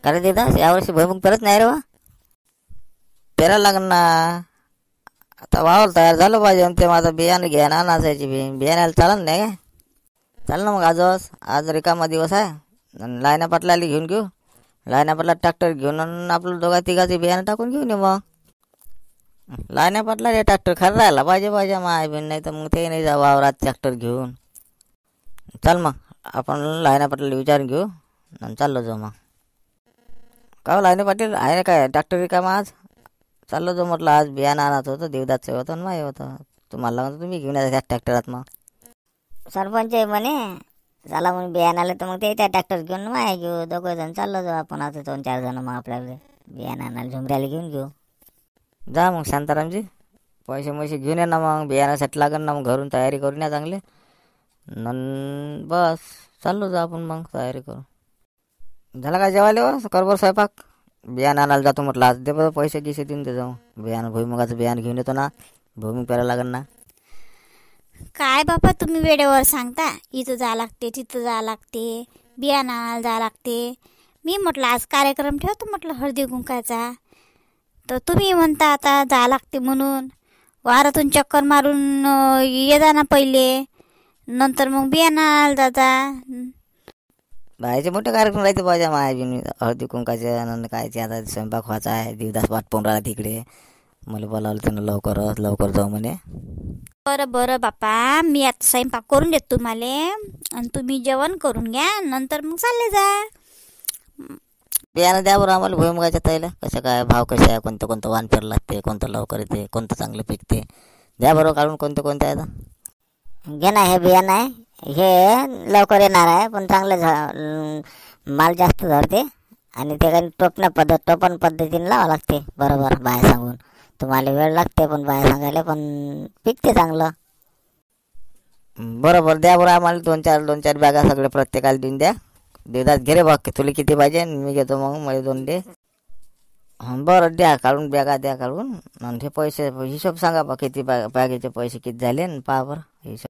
कारण देतात यावर्षी भुईमुग पेरत नाही रे वा. पेरायला लागण ना. आता वावर तयार झालं पाहिजे. ते माझं बियाणं घ्या ना नाचायची बियाण्याला चालन नाही काय. चाल ना मग आज रिकामा दिवस आहे. लायना पाटलाला घेऊन घेऊ. लायना पाटला ट्रॅक्टर घेऊन आपलं दोघा तिघाचे बियाणं टाकून घेऊन येऊ मग. लायना पाटला रे ट्रॅक्टर खरं राहायला पाहिजे माय बिन, नाही तर मग ते नाही जा वावरात ट्रॅक्टर घेऊन. चल मग आपण लायना पाटलाला विचारून घेऊ आणि चाललो जाऊ मग. का हो लायना पाटील आहे काय ट्रॅक्टर रिकामा आज? चाललो जाऊ म्हटलं. आज बियाणं आणत होतं देवदासचं होतं आणि माय होतं. तुम्हाला लागलं तुम्ही घेऊन या त्या ट्रॅक्टरात मग. सरपंच आहे म्हणे झाला म्हणून बियाणाला, तर मग ते त्या ट्रॅक्टर घेऊन माय घेऊ. दोघं जण चाललो जाऊ आपण आता 2-4 जण. मग आपल्याला बियाणं आणायला झुमऱ्याला घेऊन घेऊ. जा मग शांतारामजी पैसे घेऊन या ना मग. बियाण्यासाठी लागेल ना मग. घरून तयारी करून या चांगले. बस चाललो जा आपण मग तयारी करू. झाला काय जेवायला हो? करबर स्वयंपाक. बियाणं आणायला जातो म्हटलं आज. दे बरं पैसे गिसे देऊन ते जाऊ. बियाणं भुईमुगाचं बियाणं घेऊन येतो ना. भुईमुग पेरायला लागेल ना. काय बापा तुम्ही वेळेवर सांगता. इथं जा लागते तिथं जा लागते, बियाणं आणायला जा लागते. मी म्हटलं आज कार्यक्रम ठेवतो म्हटलं हळदी कुंकाचा, तर तुम्ही म्हणता आता जा लागते म्हणून. वारातून चक्कर मारून ये जा ना पहिले, नंतर मग बियाणं आणायला जाता. बाहेरचे मोठे कार्यक्रम राहते पाहिजे माय बिन. हळदी कुंकाचे आनंद कायचे. आता स्वयंपाक व्हायचा आहे. देवदास वाट पाहून राहिला तिकडे. मला बोलावलं त्यानं लवकर जाऊ म्हणे. बरं बापा, मी आता स्वयंपाक करून देतो तुम्हाला आणि तुम्ही जेवण करून घ्या, नंतर मग चालले जा. बियाणं द्या बरं आम्हाला भुईमुगाच्या ताईला. कसं काय भाव कसे आहे, कोणतं वाण पेरलं लागते, कोणतं लवकर येते, कोणतं चांगलं पिकते. द्या बरं काढून कोणते आहे आता. घे ना हे बियाणं आहे. हे लवकर येणार आहे पण चांगलं माल जास्त धरते. आणि ते काही टोपण पद्धतीने लावावं लागते बरोबर बाया सांगून. तुम्हाला वेळ लागते पण बाया सांगायला, पण पिकते चांगलं. बरोबर द्या बरं आम्हाला 2-4 बॅगा सगळे प्रत्येकाला देऊन द्या. देवदास घे रे बघ तुला किती पाहिजे मी घेतो मग. मला 2 दे. बरं द्या काढून बॅगा द्या काढून. आणि ते पैसे हिशोब सांगा बा किती बॅगेचे पैसे किती झाले. पहा बरं हिशोब.